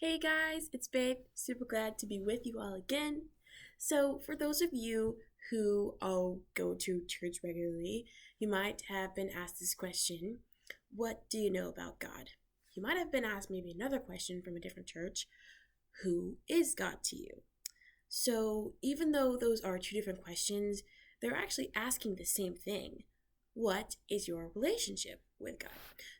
Hey guys, it's Babe. Super glad to be with you all again. So, for those of you who all go to church regularly, you might have been asked this question: what do you know about God? You might have been asked maybe another question from a different church: who is God to you? So, even though those are two different questions, they're actually asking the same thing. What is your relationship with God?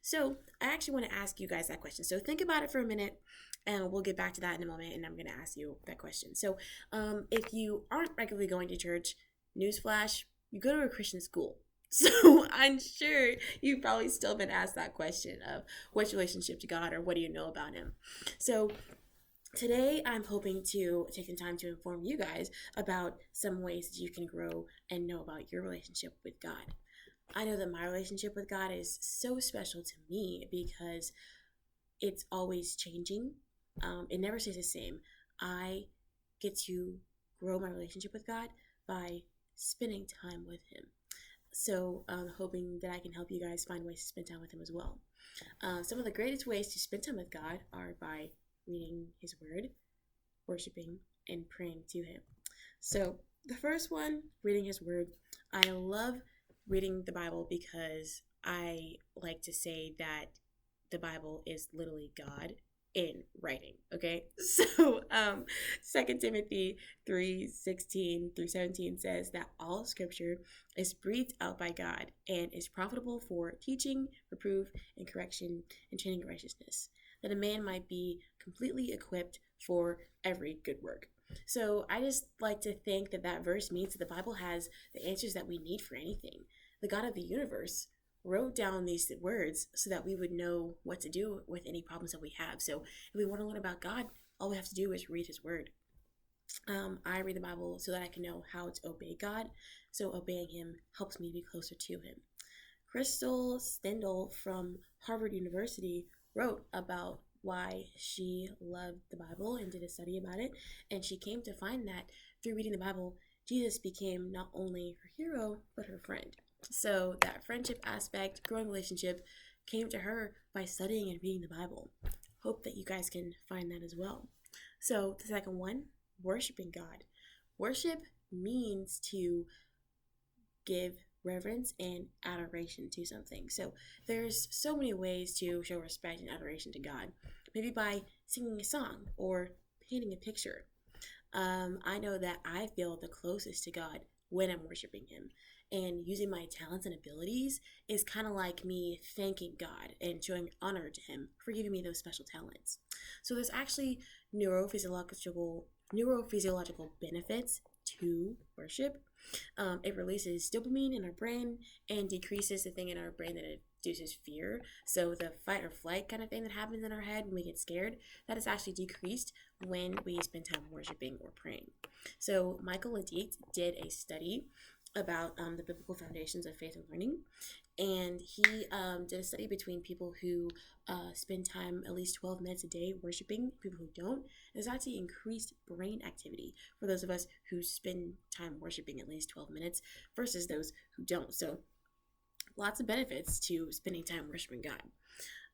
So, I actually want to ask you guys that question. So, think about it for a minute, and we'll get back to that in a moment. And I'm going to ask you that question. So, if you aren't regularly going to church, newsflash, you go to a Christian school. So I'm sure you've probably still been asked that question of what's your relationship to God, or what do you know about Him? So today, I'm hoping to take some time to inform you guys about some ways that you can grow and know about your relationship with God. I know that my relationship with God is so special to me because it's always changing. It never stays the same. I get to grow my relationship with God by spending time with Him. So I'm hoping that I can help you guys find ways to spend time with Him as well. Some of the greatest ways to spend time with God are by reading His Word, worshiping, and praying to Him. So the first one, reading His Word. I love reading the Bible because I like to say that the Bible is literally God in writing. Okay, so 2 Timothy 3:16-17 says that all Scripture is breathed out by God and is profitable for teaching, reproof, and correction, and training in righteousness, that a man might be completely equipped for every good work. So I just like to think that that verse means that the Bible has the answers that we need for anything. The God of the universe wrote down these words so that we would know what to do with any problems that we have. So if we want to learn about God, all we have to do is read His Word. I read the Bible so that I can know how to obey God. So obeying Him helps me be closer to Him. Stendahl from Harvard University wrote about why she loved the Bible and did a study about it. And she came to find that through reading the Bible, Jesus became not only her hero, but her friend. So that friendship aspect, growing relationship, came to her by studying and reading the Bible. Hope that you guys can find that as well. So the second one, worshiping God. Worship means to give reverence and adoration to something. So there's so many ways to show respect and adoration to God. Maybe by singing a song or painting a picture. I know that I feel the closest to God when I'm worshiping Him. And using my talents and abilities is kind of like me thanking God and showing honor to Him for giving me those special talents. So there's actually neurophysiological benefits to worship. It releases dopamine in our brain and decreases the thing in our brain that induces fear. So the fight or flight kind of thing that happens in our head when we get scared, that is actually decreased when we spend time worshiping or praying. So Michael Liedke did a study about the biblical foundations of faith and learning, and he did a study between people who spend time at least 12 minutes a day worshiping, people who don't. There's actually increased brain activity for those of us who spend time worshiping at least 12 minutes versus those who don't. So lots of benefits to spending time worshiping God.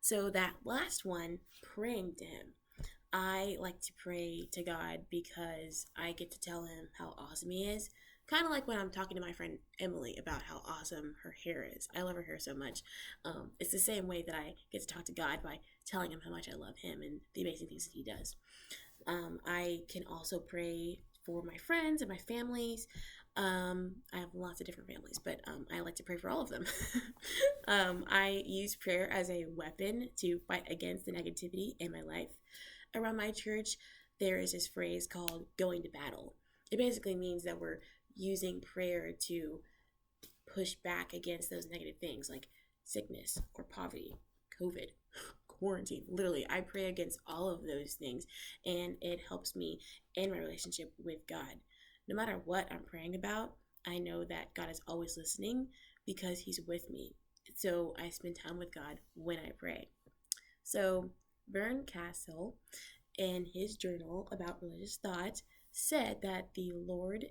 So that last one, praying to Him. I like to pray to God because I get to tell Him how awesome He is. Kind of like when I'm talking to my friend Emily about how awesome her hair is. I love her hair so much. It's the same way that I get to talk to God by telling Him how much I love Him and the amazing things that He does. I can also pray for my friends and my families. I have lots of different families, but I like to pray for all of them. I use prayer as a weapon to fight against the negativity in my life. Around my church, there is this phrase called going to battle. It basically means that we're using prayer to push back against those negative things like sickness or poverty, COVID, quarantine. Literally, I pray against all of those things, and it helps me in my relationship with God. No matter what I'm praying about, I know that God is always listening because He's with me. So I spend time with God when I pray. So Vern Caswell, in his journal about religious thought, said that the Lord's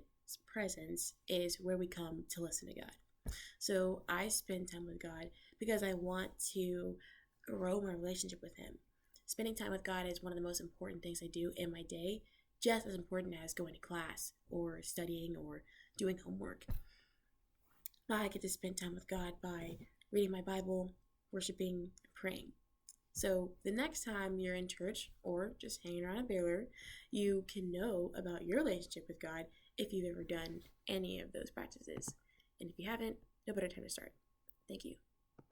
presence is where we come to listen to God. So I spend time with God because I want to grow my relationship with Him. spending time with God is one of the most important things I do in my day, just as important as going to class or studying or doing homework. I get to spend time with God by reading my Bible, worshiping, and praying. So the next time you're in church or just hanging around a Baylor, you can know about your relationship with God if you've ever done any of those practices. And if you haven't, no better time to start. Thank you.